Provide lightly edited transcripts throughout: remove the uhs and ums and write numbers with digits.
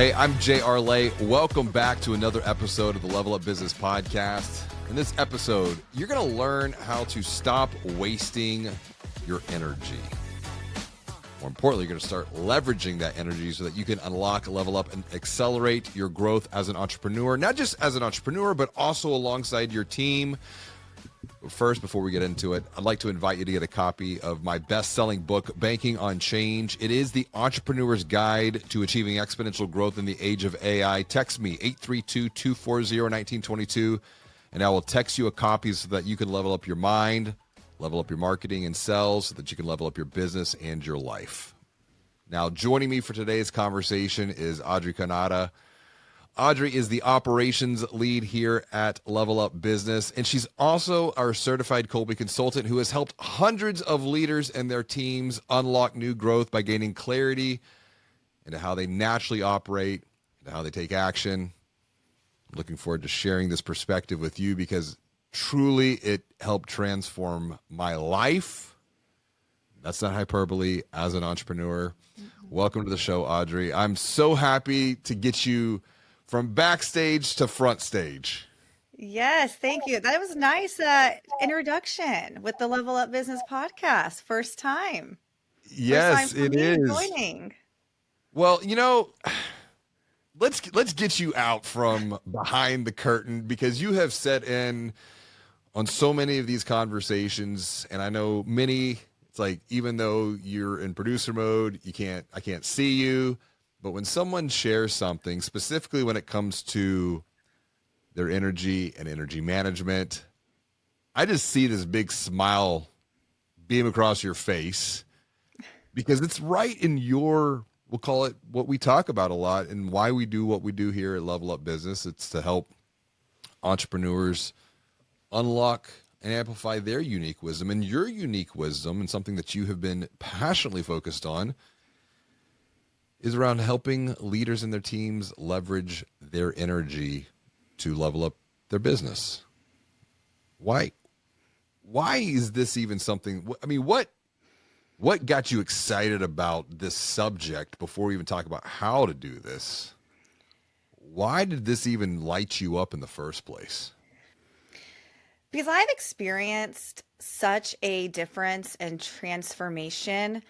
Hey, I'm J.R. Lay. Welcome back to another episode of the Level Up Business Podcast. In this episode, you're going to learn how to stop wasting your energy. More importantly, you're going to start leveraging that energy so that you can unlock, level up, and accelerate your growth as an entrepreneur. Not just as an entrepreneur, but also alongside your team. First, before we get into it, I'd like to invite you to get a copy of my best-selling book, Banking on Change. It is the entrepreneur's guide to achieving exponential growth in the age of AI. Text me, 832-240-1922, and I will text you a copy so that you can level up your mind, level up your marketing and sales, so that you can level up your business and your life. Now, joining me for today's conversation is Audrey Cannata. Audrey is the operations lead here at Level Up Business, and she's also our certified Kolby consultant who has helped hundreds of leaders and their teams unlock new growth by gaining clarity into how they naturally operate, into how they take action. I'm looking forward to sharing this perspective with you because truly it helped transform my life. That's not hyperbole as an entrepreneur. Welcome to the show, Audrey. I'm so happy to get you from backstage to front stage. Yes, thank you. That was a nice introduction with the Level Up Business Podcast. First time. First time Yes, for it me is. joining. Well, let's get you out from behind the curtain because you have set in on so many of these conversations, and I know many. It's like even though you're in producer mode, I can't see you. But when someone shares something, specifically when it comes to their energy and energy management, I just see this big smile beam across your face because it's right in we'll call it what we talk about a lot and why we do what we do here at Level Up Business. It's to help entrepreneurs unlock and amplify their unique wisdom, and your unique wisdom, and something that you have been passionately focused on is around helping leaders and their teams leverage their energy to level up their business. Why is this even something? I mean, what got you excited about this subject before we even talk about how to do this? Why did this even light you up in the first place? Because I've experienced such a difference and transformation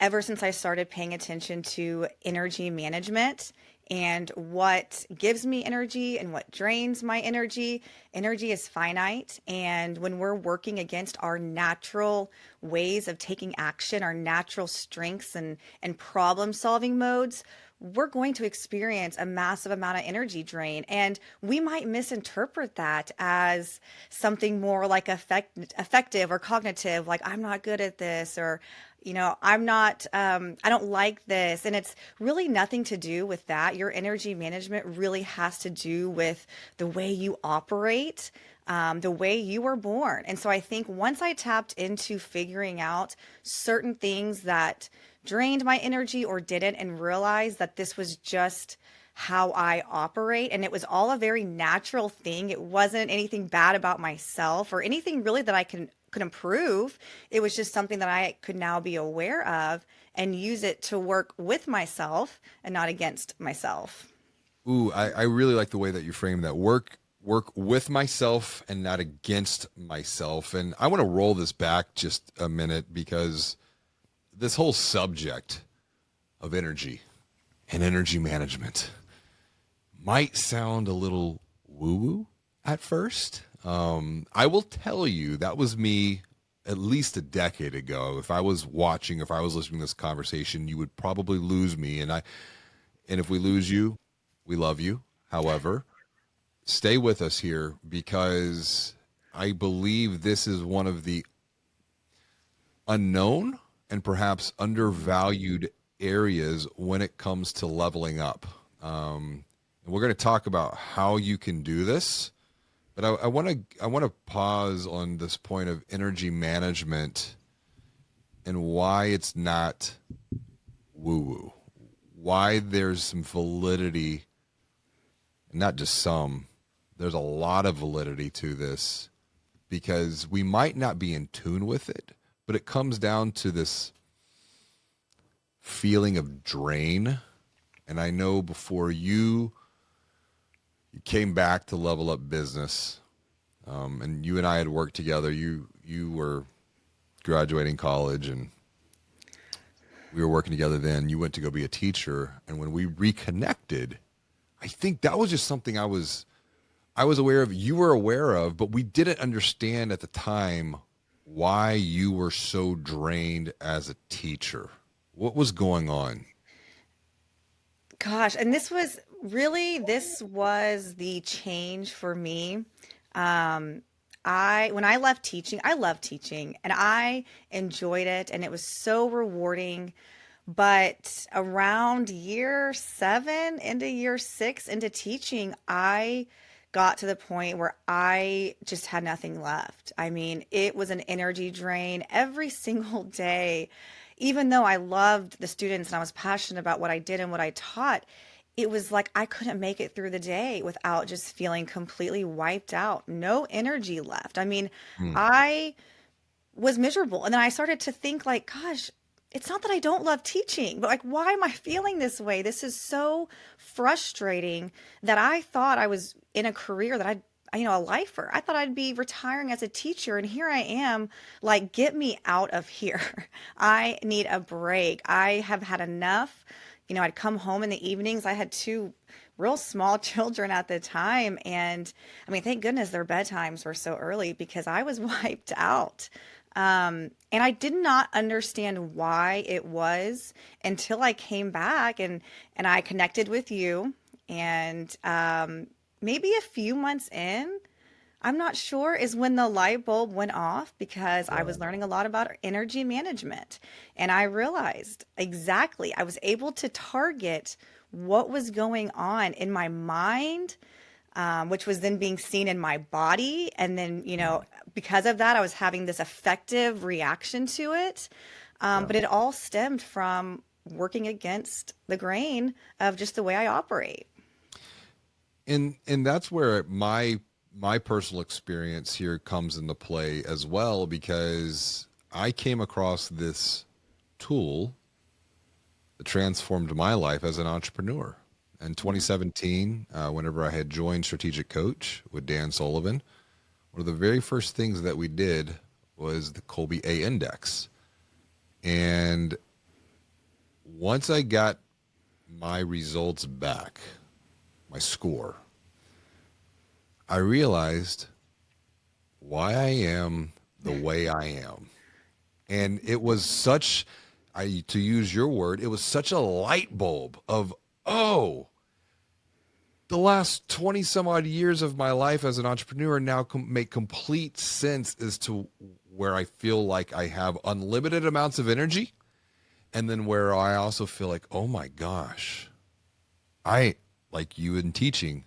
ever since I started paying attention to energy management and what gives me energy and what drains my energy. Energy is finite. And when we're working against our natural ways of taking action, our natural strengths and problem solving modes, we're going to experience a massive amount of energy drain. And we might misinterpret that as something more like effective or cognitive, like I'm not good at this, or I'm not, I don't like this. And it's really nothing to do with that. Your energy management really has to do with the way you operate, the way you were born. And so I think once I tapped into figuring out certain things that drained my energy or didn't, and realized that this was just how I operate, and it was all a very natural thing. It wasn't anything bad about myself or anything really that I could improve. It was just something that I could now be aware of and use it to work with myself and not against myself. Ooh, I really like the way that you frame that. Work with myself and not against myself. And I want to roll this back just a minute because this whole subject of energy and energy management might sound a little woo-woo at first. I will tell you that was me at least a decade ago. If I was listening to this conversation, you would probably lose me. And if we lose you, we love you. However, stay with us here because I believe this is one of the unknown and perhaps undervalued areas when it comes to leveling up. And we're going to talk about how you can do this, but I want to pause on this point of energy management and why it's not woo-woo, why there's some validity, and not just some. There's a lot of validity to this because we might not be in tune with it, but it comes down to this feeling of drain And I know before you came back to Level Up Business, and you and I had worked together. You were graduating college, and we were working together then. You went to go be a teacher, and when we reconnected, I think that was just something I was aware of, you were aware of, but we didn't understand at the time why you were so drained as a teacher. What was going on? Gosh, and this was the change for me. Um, when I left teaching, I love teaching and I enjoyed it and it was so rewarding. But around year 7 into year 6 into teaching, I got to the point where I just had nothing left. I mean, it was an energy drain every single day. Even though I loved the students and I was passionate about what I did and what I taught, it was like I couldn't make it through the day without just feeling completely wiped out, no energy left. I mean, Hmm. I was miserable. And then I started to think like, gosh, it's not that I don't love teaching, but like, why am I feeling this way? This is so frustrating that I thought I was in a career that a lifer. I thought I'd be retiring as a teacher. And here I am, like, get me out of here. I need a break. I have had enough. I'd come home in the evenings. I had two real small children at the time. And I mean, thank goodness their bedtimes were so early because I was wiped out. And I did not understand why it was until I came back and I connected with you. And maybe a few months in, I'm not sure, is when the light bulb went off because I was Wow. learning a lot about energy management. And I realized exactly, I was able to target what was going on in my mind, which was then being seen in my body. And then, Hmm. because of that, I was having this effective reaction to it. Yeah. But it all stemmed from working against the grain of just the way I operate. And that's where my personal experience here comes into play as well, because I came across this tool that transformed my life as an entrepreneur. In Yeah. 2017, whenever I had joined Strategic Coach with Dan Sullivan, one of the very first things that we did was the Kolby A Index. And once I got my results back, my score, I realized why I am the way I am. And it was such, to use your word, it was such a light bulb of, oh, the last 20 some odd years of my life as an entrepreneur now make complete sense as to where I feel like I have unlimited amounts of energy. And then where I also feel like, oh my gosh, I, like you in teaching,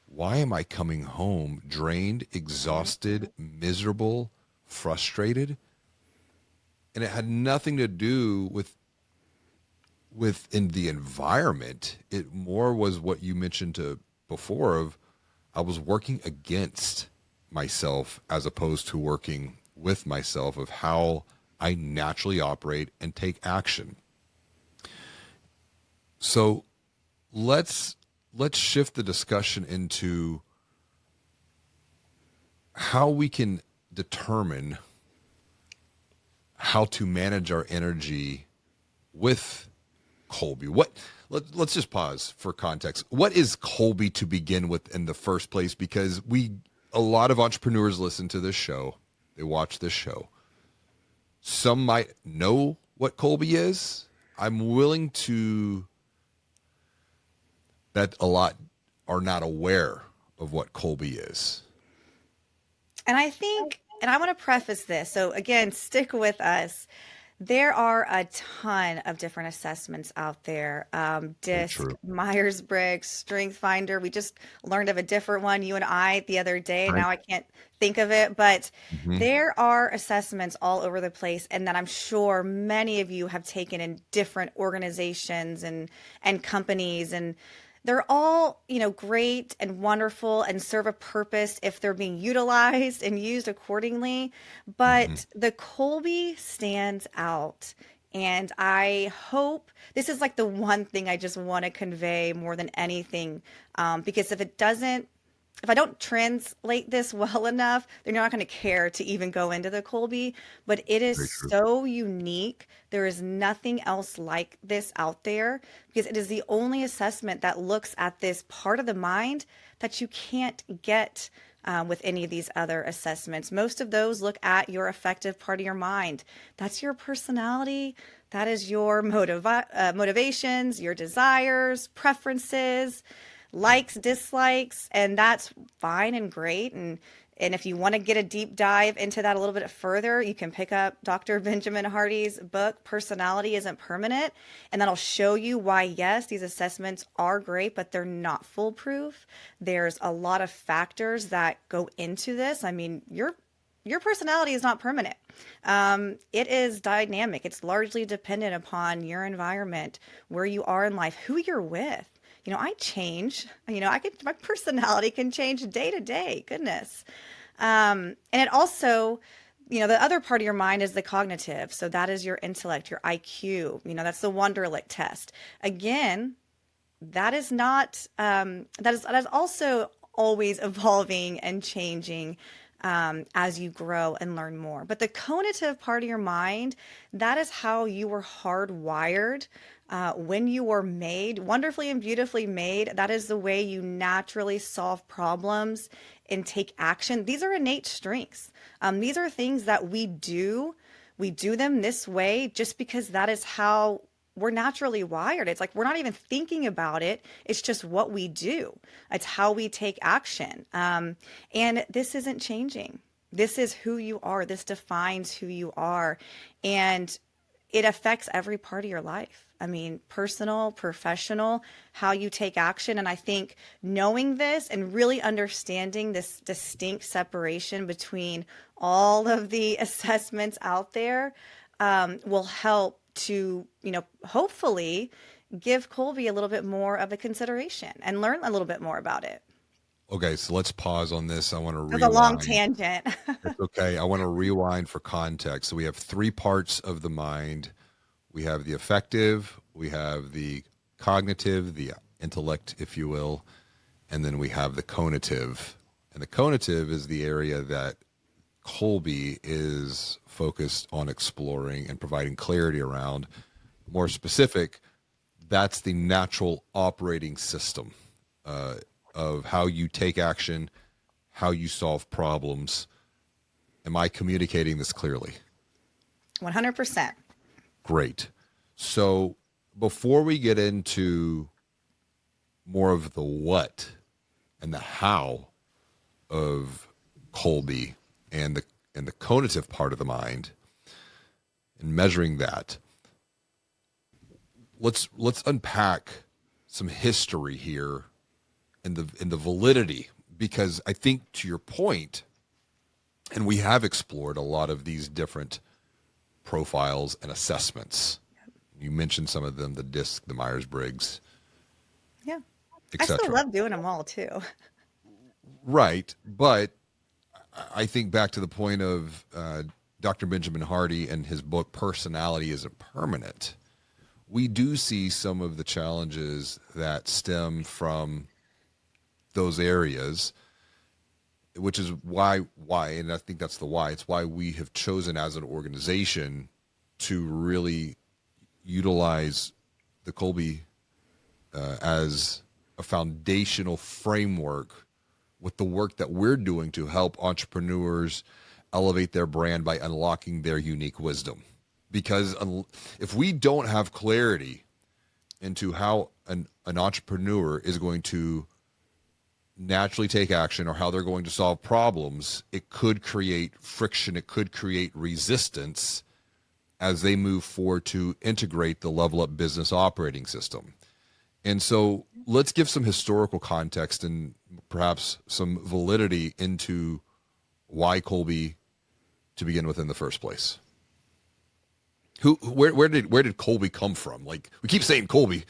why am I coming home drained, Mhm. exhausted, miserable, frustrated? And it had nothing to do with in the environment. It more was what you mentioned to before of I was working against myself as opposed to working with myself of how I naturally operate and take action. So let's let's shift the discussion into how we can determine how to manage our energy with Kolby. Let's just pause for context. What is Kolby to begin with in the first place? Because a lot of entrepreneurs listen to this show, they watch this show. Some might know what Kolby is. I'm willing to bet a lot are not aware of what Kolby is. And I think, and I want to preface this. So again, stick with us. There are a ton of different assessments out there. Very DISC, true. Myers-Briggs, Strength Finder. We just learned of a different one, you and I, the other day. Right. Now I can't think of it, but Hmm. there are assessments all over the place, and that I'm sure many of you have taken in different organizations and companies, and they're all, great and wonderful and serve a purpose if they're being utilized and used accordingly. Hmm. But the Colby stands out. And I hope this is like the one thing I just want to convey more than anything. Because if I don't translate this well enough, they're not going to care to even go into the Colby. But it is Very true. so unique. There is nothing else like this out there because it is the only assessment that looks at this part of the mind that you can't get with any of these other assessments. Most of those look at your affective part of your mind. That's your personality. That is your motivations, your desires, preferences, likes, dislikes, and that's fine and great. And if you want to get a deep dive into that a little bit further, you can pick up Dr. Benjamin Hardy's book, Personality Isn't Permanent, and that'll show you why, yes, these assessments are great, but they're not foolproof. There's a lot of factors that go into this. I mean, your personality is not permanent. It is dynamic. It's largely dependent upon your environment, where you are in life, who you're with. I change. My personality can change day to day. Goodness. And it also, the other part of your mind is the cognitive. So that is your intellect, your IQ. That's the Wonderlic test. Again, that is not, that is also always evolving and changing as you grow and learn more. But the cognitive part of your mind, that is how you were hardwired when you were made, wonderfully and beautifully made. That is the way you naturally solve problems and take action. These are innate strengths. These are things that we do. We do them this way just because that is how we're naturally wired. It's like we're not even thinking about it. It's just what we do. It's how we take action. And this isn't changing. This is who you are. This defines who you are. And it affects every part of your life. I mean, personal, professional, how you take action. And I think knowing this and really understanding this distinct separation between all of the assessments out there will help to, hopefully give Colby a little bit more of a consideration and learn a little bit more about it. Okay, so let's pause on this. I want to That's a long rewind. tangent. It's okay. I want to rewind for context. So we have three parts of the mind. We have the affective, we have the cognitive, the intellect, if you will, and then we have the conative. And the conative is the area that Kolby is focused on exploring and providing clarity around. More specific, that's the natural operating system of how you take action, how you solve problems. Am I communicating this clearly? 100%. Great. So before we get into more of the what and the how of Kolby and the conative part of the mind and measuring that, let's unpack some history here in the validity, because I think to your point, and we have explored a lot of these different profiles and assessments. You mentioned some of them, the DISC, the Myers-Briggs, Yeah. I still etc. love doing them all too. Right, but I think back to the point of Dr. Benjamin Hardy and his book "Personality Isn't Permanent." We do see some of the challenges that stem from those areas, which is why, and I think that's the why. It's why we have chosen as an organization to really utilize the Kolby as a foundational framework with the work that we're doing to help entrepreneurs elevate their brand by unlocking their unique wisdom. Because if we don't have clarity into how an entrepreneur is going to naturally take action or how they're going to solve problems, it could create friction, it could create resistance as they move forward to integrate the level up business operating system. And so let's give some historical context and perhaps some validity into why Kolby to begin with in the first place. Where did Kolby come from? Like, we keep saying Kolby.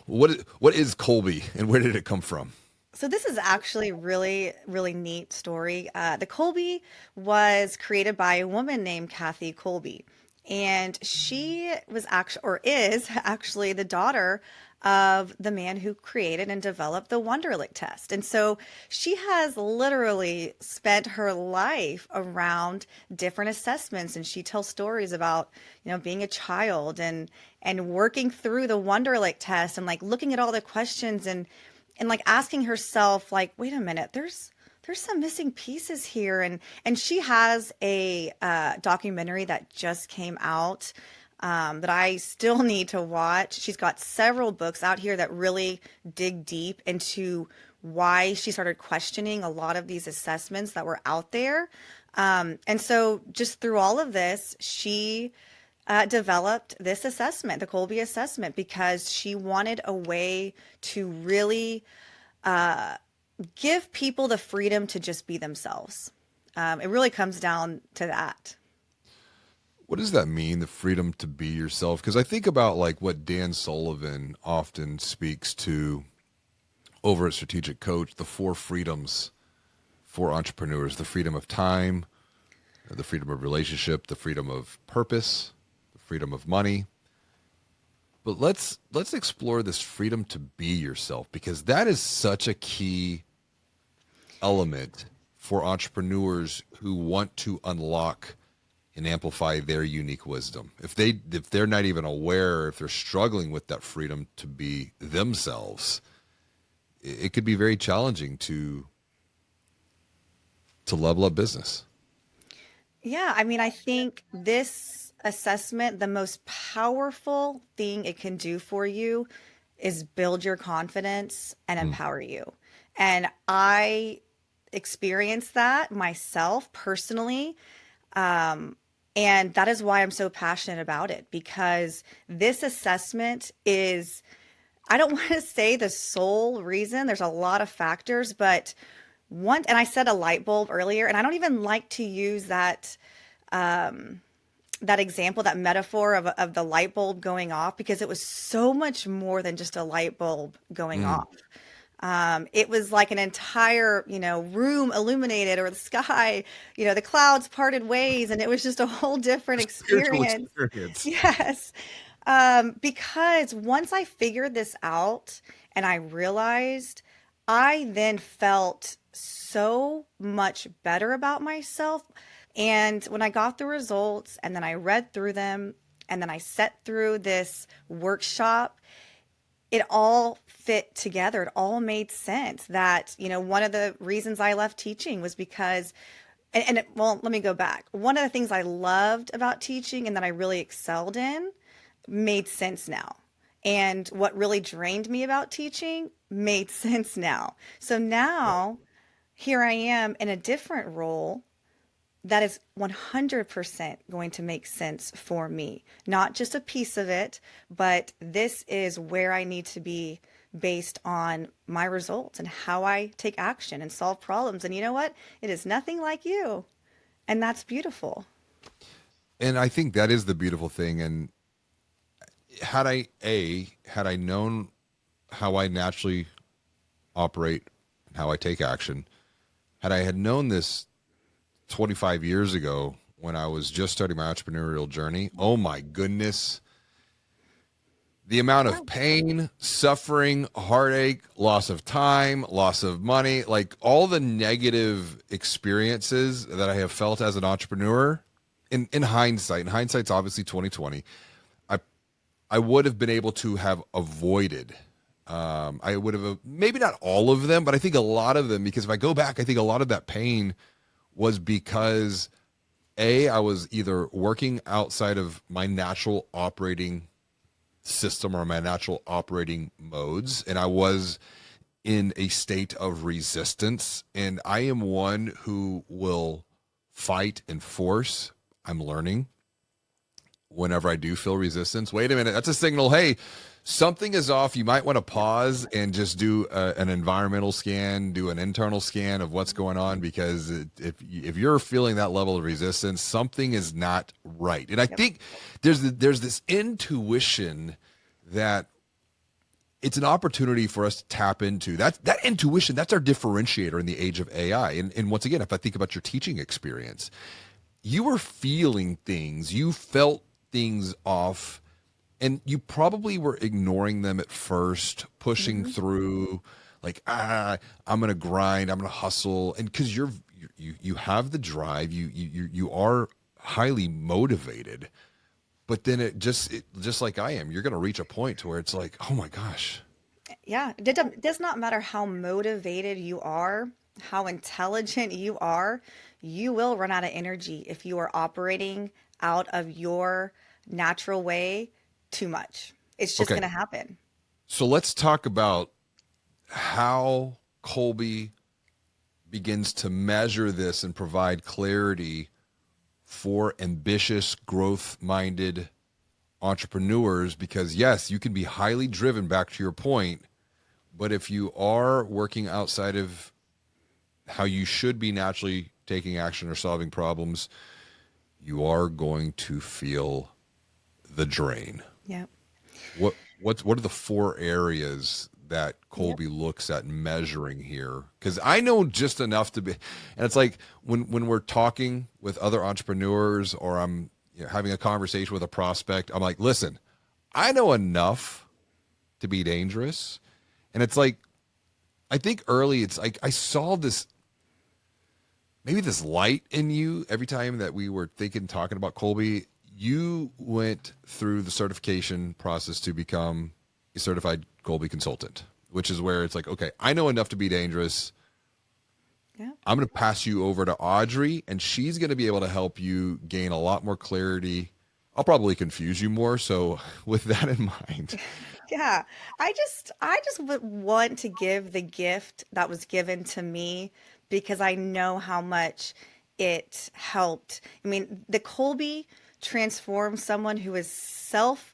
What is Kolby and where did it come from? So this is actually really, really neat story. The Colby was created by a woman named Kathy Colby. And she was actually, or is actually, the daughter of the man who created and developed the Wonderlic test. And so she has literally spent her life around different assessments, and she tells stories about, being a child and working through the Wonderlic test and like looking at all the questions and like asking herself like, wait a minute, there's some missing pieces here. And she has a documentary that just came out that I still need to watch. She's got several books out here that really dig deep into why she started questioning a lot of these assessments that were out there. And so just through all of this, she developed this assessment, the Kolby assessment, because she wanted a way to really give people the freedom to just be themselves. It really comes down to that. What does that mean, the freedom to be yourself? Because I think about like what Dan Sullivan often speaks to over at Strategic Coach, the four freedoms for entrepreneurs: the freedom of time, the freedom of relationship, the freedom of purpose, the freedom of money. But let's explore this freedom to be yourself, because that is such a key element for entrepreneurs who want to unlock and amplify their unique wisdom. If they're not even aware, if they're struggling with that freedom to be themselves, it could be very challenging to level up business. Yeah, I mean, I think this assessment, the most powerful thing it can do for you is build your confidence and Mm. empower you. And I experienced that myself personally. And that is why I'm so passionate about it, because this assessment is, I don't want to say the sole reason. There's a lot of factors, but one, and I said a light bulb earlier, and I don't even like to use that example, that metaphor of the light bulb going off, because it was so much more than just a light bulb going Mm. off. It was like an entire, room illuminated, or the sky, the clouds parted ways, and it was just a whole different Spiritual experience. experience. Yes. Because once I figured this out and I realized, I then felt so much better about myself. And when I got the results and then I read through them and then I sat through this workshop, it all fit together. It all made sense that, one of the reasons I left teaching was because, well, let me go back. One of the things I loved about teaching and that I really excelled in made sense now. And what really drained me about teaching made sense now. So now here I am in a different role that is 100% going to make sense for me. Not just a piece of it, but this is where I need to be based on my results and how I take action and solve problems. And you know what? It is nothing like you. And that's beautiful. And I think that is the beautiful thing. And had I known how I naturally operate, how I take action, had known this 25 years ago when I was just starting my entrepreneurial journey, oh my goodness, the amount Yeah. of pain, suffering, heartache, loss of time, loss of money, like all the negative experiences that I have felt as an entrepreneur in hindsight, and hindsight's obviously 2020, I I would have been able to have avoided. I would have maybe not all of them, but I think a lot of them, because if I go back, I think a lot of that pain was because I was either working outside of my natural operating system or my natural operating modes, and I was in a state of resistance. And I am one who will fight and force. I'm learning whenever I do feel resistance. Wait a minute, that's a signal. Hey, something is off. You might want to pause and just do an environmental scan, do an internal scan of what's going on, because if you're feeling that level of resistance, something is not right. And I Yep. think there's this intuition that it's an opportunity for us to tap into that intuition. That's our differentiator in the age of AI. And once again, if I think about your teaching experience, you were feeling things, you felt things off, and you probably were ignoring them at first, pushing Mhm. through, like, I'm gonna grind, I'm gonna hustle, and because you have the drive, you are highly motivated, but then just like I am, you're gonna reach a point to where it's like, oh my gosh. Yeah, it does not matter how motivated you are, how intelligent you will run out of energy if you are operating out of your natural way too much. It's just Okay, going to happen. so let's talk about how Colby begins to measure this and provide clarity for ambitious, growth minded entrepreneurs. Because, yes, you can be highly driven, back to your point, but if you are working outside of how you should be naturally taking action or solving problems, you are going to feel the drain. Yep. What are the four areas that Yep. Colby looks at measuring here? Because I know just enough to be, and it's like when we're talking with other entrepreneurs, or I'm, having a conversation with a prospect, I'm like, listen, I know enough to be dangerous, and it's like, I think early it's like I saw this, maybe this light in you every time that we were talking about Colby. You went through the certification process to become a certified Colby consultant, which is where it's like, okay, I know enough to be dangerous. Yep. I'm going to pass you over to Audrey, and she's going to be able to help you gain a lot more clarity. I'll probably confuse you more. So, with that in mind, Yeah. I just would want to give the gift that was given to me because I know how much it helped. I mean, the Colby transformed someone who is self-conscious,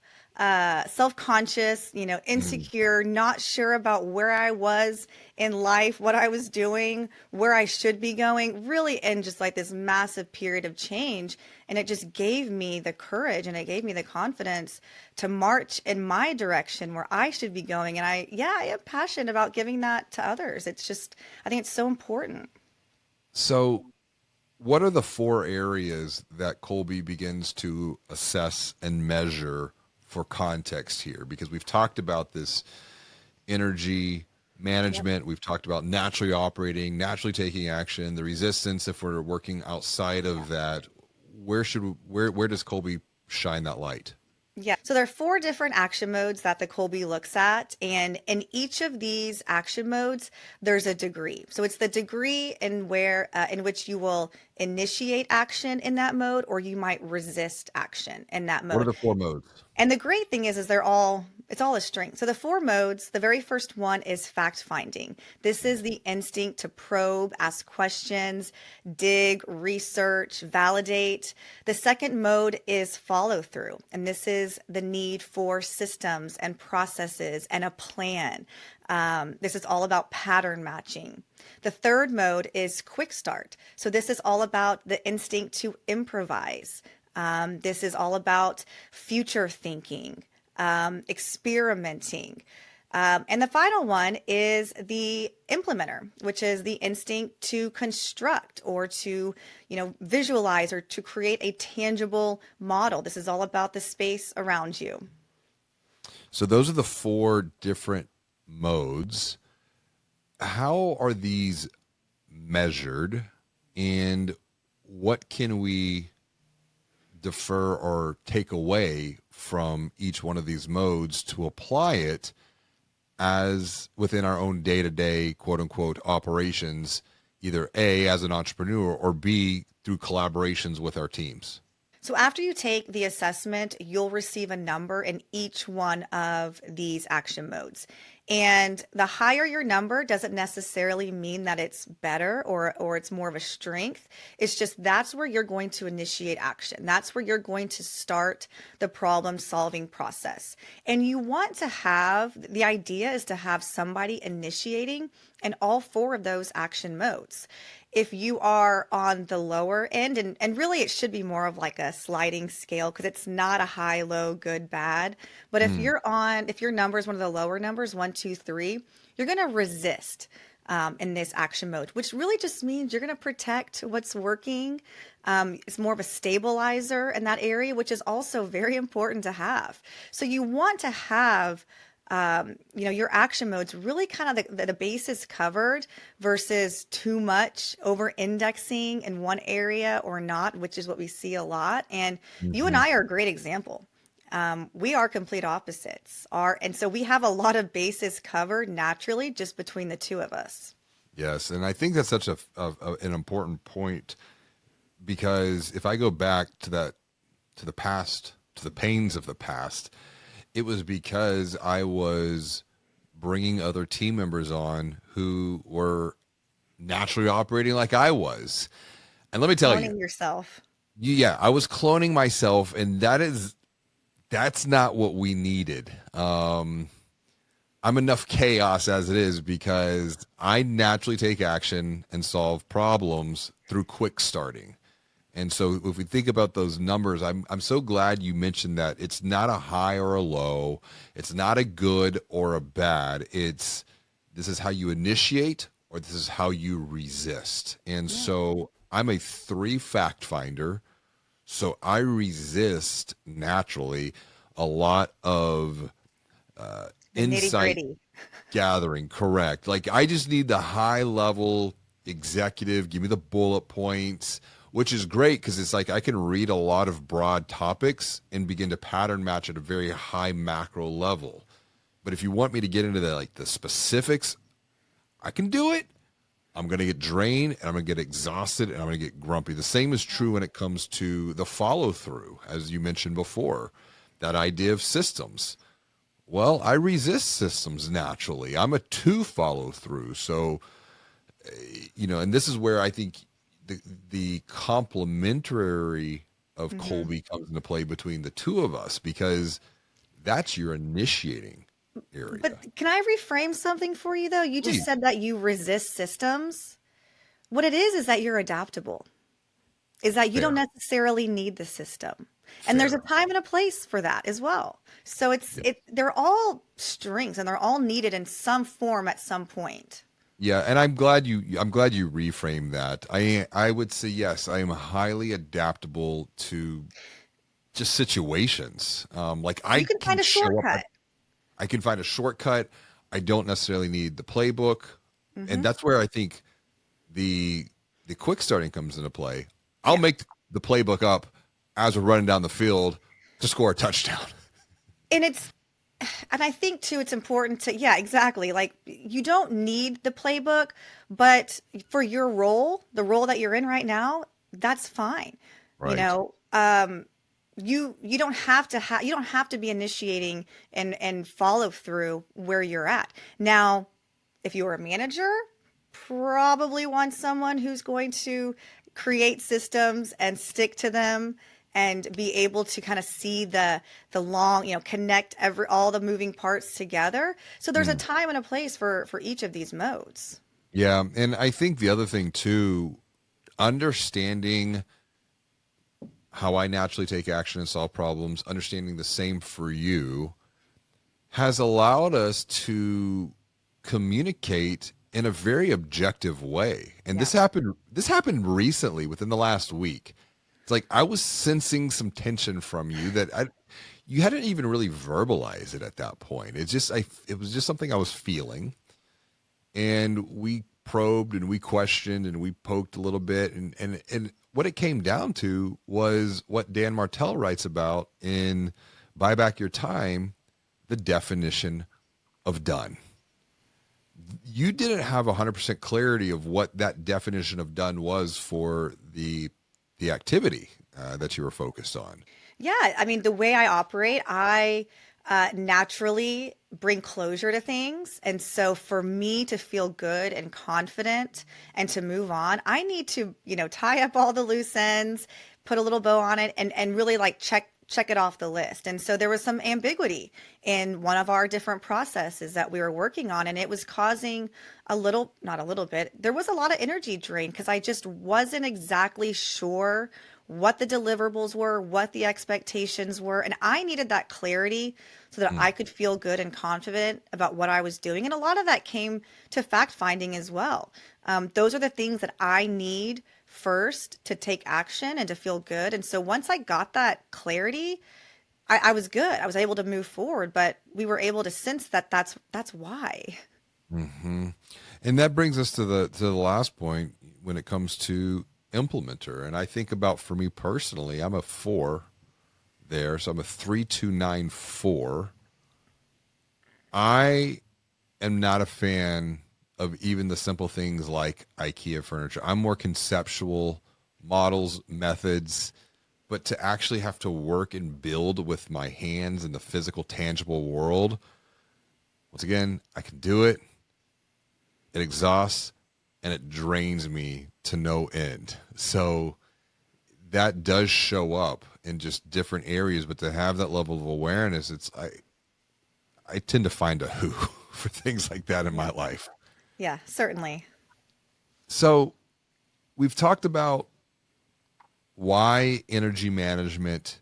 mm, insecure, not sure about where I was in life, what I was doing, where I should be going, really in just like this massive period of change. And it just gave me the courage and it gave me the confidence to march in my direction where I should be going. And I am passionate about giving that to others. It's just, I think it's so important. so what are the four areas that Colby begins to assess and measure for context here? Because we've talked about this energy Yep. management, we've talked about naturally operating, naturally taking action, the resistance if we're working outside of that. Where does Colby shine that light? Yeah. So there are four different action modes that the Colby looks at. And in each of these action modes, there's a degree. So it's the degree in which you will initiate action in that mode, or you might resist action in that What are mode. the four modes? And the great thing is it's all a strength. So the four modes, the very first one is fact finding. This is the instinct to probe, ask questions, dig, research, validate. The second mode is follow through. And this is the need for systems and processes and a plan. This is all about pattern matching. The third mode is quick start. So this is all about the instinct to improvise. This is all about future thinking, experimenting. And the final one is the implementer, which is the instinct to construct or to, visualize or to create a tangible model. This is all about the space around you. So those are the four different modes. How are these measured, and what can we defer or take away from each one of these modes to apply it as within our own day-to-day quote unquote operations, either A, as an entrepreneur, or B, through collaborations with our teams? So after you take the assessment, you'll receive a number in each one of these action modes. And the higher your number doesn't necessarily mean that it's better or it's more of a strength. It's just that's where you're going to initiate action. That's where you're going to start the problem solving process. And you want to have the idea is to have somebody initiating in all four of those action modes. If you are on the lower end, and really it should be more of like a sliding scale because it's not a high, low, good, bad. But Mm, if your number is one of the lower numbers, one, two, three, you're going to resist. in this action mode, which really just means you're going to protect what's working. It's more of a stabilizer in that area, which is also very important to have. So you want to have your action modes really kind of the basis covered versus too much over indexing in one area or not, which is what we see a lot. And you and Mhm. I are a great example. We are complete opposites. And so we have a lot of bases covered naturally just between the two of us. Yes, and I think that's such an important point because if I go back to that to the past, to the pains of the past, it was because I was bringing other team members on who were naturally operating like I was. And let me tell you, Cloning yourself. yeah, I was cloning myself, and that's not what we needed. I'm enough chaos as it is because I naturally take action and solve problems through quick starting. And so if we think about those numbers, I'm so glad you mentioned that it's not a high or a low, it's not a good or a bad. It's this is how you initiate or this is how you resist. And Yeah. so I'm a 3 fact finder, so I resist naturally a lot of The nitty insight gritty. gathering. Correct. Like I just need the high level executive, give me the bullet points, which is great because it's like I can read a lot of broad topics and begin to pattern match at a very high macro level. But if you want me to get into the specifics, I can do it. I'm going to get drained and I'm going to get exhausted and I'm going to get grumpy. The same is true when it comes to the follow through, as you mentioned before, that idea of systems. Well, I resist systems naturally. I'm a 2 follow through. So, and this is where I think the complementary of Hmm. Kolby comes into play between the two of us because that's your initiating area. But can I reframe something for you though? You just Please. said that you resist systems. What it is that you're adaptable, is that you Fair, don't necessarily need the system. And there's a fair. time and a place for that as well. So Yeah. they're all strings and they're all needed in some form at some point. Yeah, and I'm glad you reframed that. I would say yes, I am highly adaptable to just situations. Like You I can can find a show up. shortcut. I can find a shortcut. I don't necessarily need the playbook, and Hmm. that's where I think the the quick starting comes into play. I'll Yeah. make the playbook up as we're running down the field to score a touchdown. And and I think too, it's important to, yeah, exactly. Like you don't need the playbook, but for your role, the role that you're in right now, that's fine. You Right. know, you don't have to be initiating and follow through where you're at. Now, if you're a manager, probably want someone who's going to create systems and stick to them and be able to kind of see the long, connect all the moving parts together. So there's a Mm. time and a place for each of these modes. Yeah, and I think the other thing too, understanding how I naturally take action and solve problems, understanding the same for you, has allowed us to communicate in a very objective way. And Yeah. this happened recently within the last week. It's like I was sensing some tension from you that you hadn't even really verbalized it at that point. It was just something I was feeling, and we probed and we questioned and we poked a little bit, and what it came down to was what Dan Martell writes about in Buy Back Your Time, the definition of done. You didn't have 100% clarity of what that definition of done was for the activity that you were focused on. Yeah, I mean, the way I operate, I naturally bring closure to things. And so for me to feel good and confident and to move on, I need to, tie up all the loose ends, put a little bow on it and really like check it off the list. And so there was some ambiguity in one of our different processes that we were working on and it was causing not a little bit. There was a lot of energy drain because I just wasn't exactly sure what the deliverables were, what the expectations were. And I needed that clarity so that Mm, I could feel good and confident about what I was doing. And a lot of that came to fact finding as well. Those are the things that I need first to take action and to feel good. And so once I got that clarity, I was good. I was able to move forward, but we were able to sense that that's why. hmm And that brings us to the last point when it comes to implementer. And I think about, for me personally, I'm a 4 there, so I'm a 3294. I am not a fan of even the simple things like IKEA furniture. I'm more conceptual, models, methods, but to actually have to work and build with my hands in the physical, tangible world, once again, I can do it. It exhausts and it drains me to no end. So that does show up in just different areas, but to have that level of awareness, I tend to find a who for things like that in my Yeah. life. Yeah, certainly. So we've talked about why energy management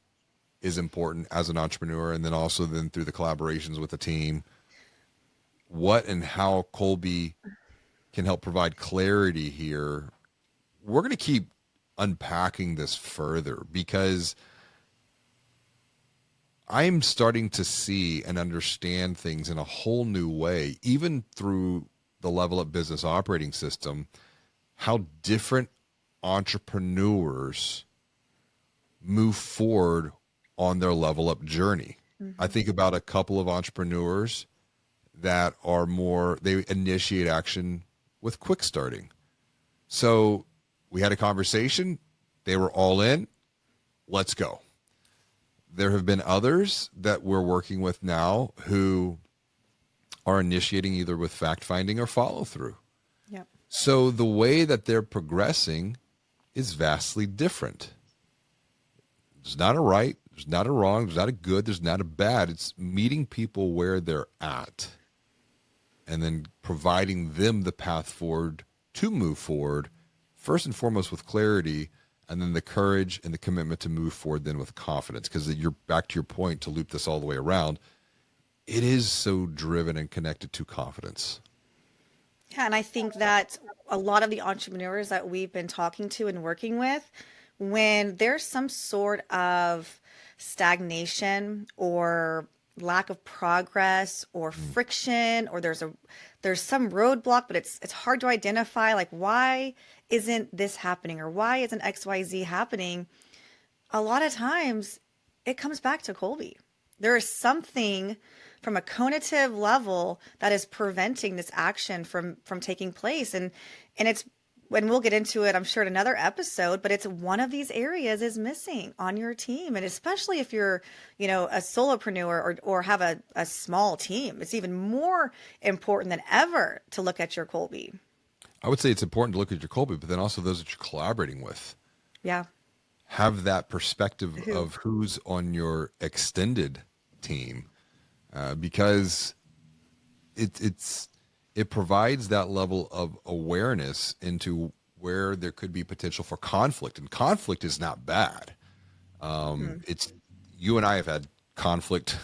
is important as an entrepreneur, and then also then through the collaborations with the team, what and how Colby can help provide clarity here. We're going to keep unpacking this further because I'm starting to see and understand things in a whole new way, even through the Level Up Business Operating System, how different entrepreneurs move forward on their level up journey. I Hmm. think about a couple of entrepreneurs that are more, they initiate action with quick starting. So we had a conversation, they were all in, let's go. There have been others that we're working with now who are initiating either with fact finding or follow through. Yep. So the way that they're progressing is vastly different. There's not a right, there's not a wrong, there's not a good, there's not a bad. It's meeting people where they're at and then providing them the path forward to move forward, first and foremost with clarity, and then the courage and the commitment to move forward then with confidence. Because you're back to your point, to loop this all the way around, it is so driven and connected to confidence. Yeah, and I think that a lot of the entrepreneurs that we've been talking to and working with, when there's some sort of stagnation or lack of progress or Mm. friction, or there's some roadblock, but it's hard to identify, like, why isn't this happening or why isn't XYZ happening? A lot of times it comes back to Colby. There is something from a cognitive level that is preventing this action from taking place. And it's, when we'll get into it, I'm sure in another episode, but it's one of these areas is missing on your team. And especially if you're, a solopreneur or have a small team, it's even more important than ever to look at your Colby. I would say it's important to look at your Colby, but then also those that you're collaborating with. Yeah. Have that perspective Who? of who's on your extended team, because it's it provides that level of awareness into where there could be potential for conflict, and conflict is not bad. Hmm. It's, you and I have had conflict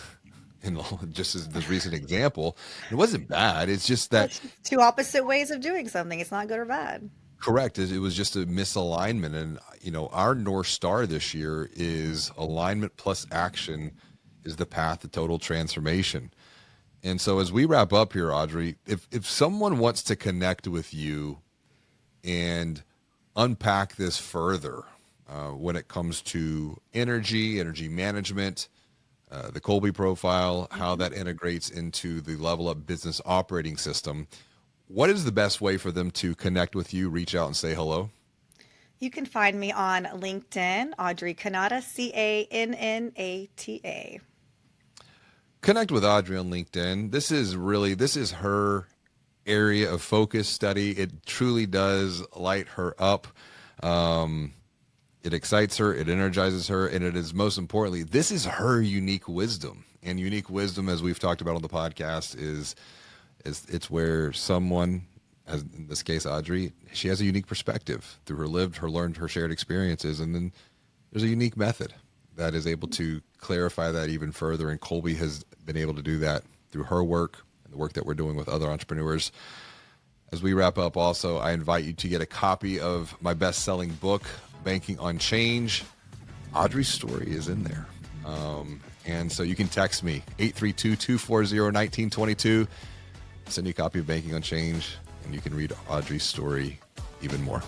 in just as this recent example. It wasn't bad. It's just Well, that, it's just two opposite ways of doing something. It's not good or bad. correct, it was just a misalignment. And our North Star this year is alignment plus action is the path to total transformation. And so as we wrap up here, Audrey, if someone wants to connect with you and unpack this further, when it comes to energy management, the Colby profile, how Mhm. that integrates into the Level Up Business Operating System, what is the best way for them to connect with you, reach out and say hello? You can find me on LinkedIn, Audrey Cannata, Cannata. Connect with Audrey on LinkedIn. This is her area of focus study. It truly does light her up. Um, it excites her, it energizes her, and it is, most importantly, this is her unique wisdom. And unique wisdom, as we've talked about on the podcast, is it's where someone, as in this case Audrey, she has a unique perspective through her lived, her learned, her shared experiences, and then there's a unique method that is able to clarify that even further. And Kolby has been able to do that through her work and the work that we're doing with other entrepreneurs. As we wrap up, also, I invite you to get a copy of my best-selling book, Banking on Change. Audrey's story is in there. And so you can text me, 832-240-1922. Send you a copy of Banking on Change, and you can read Audrey's story even more.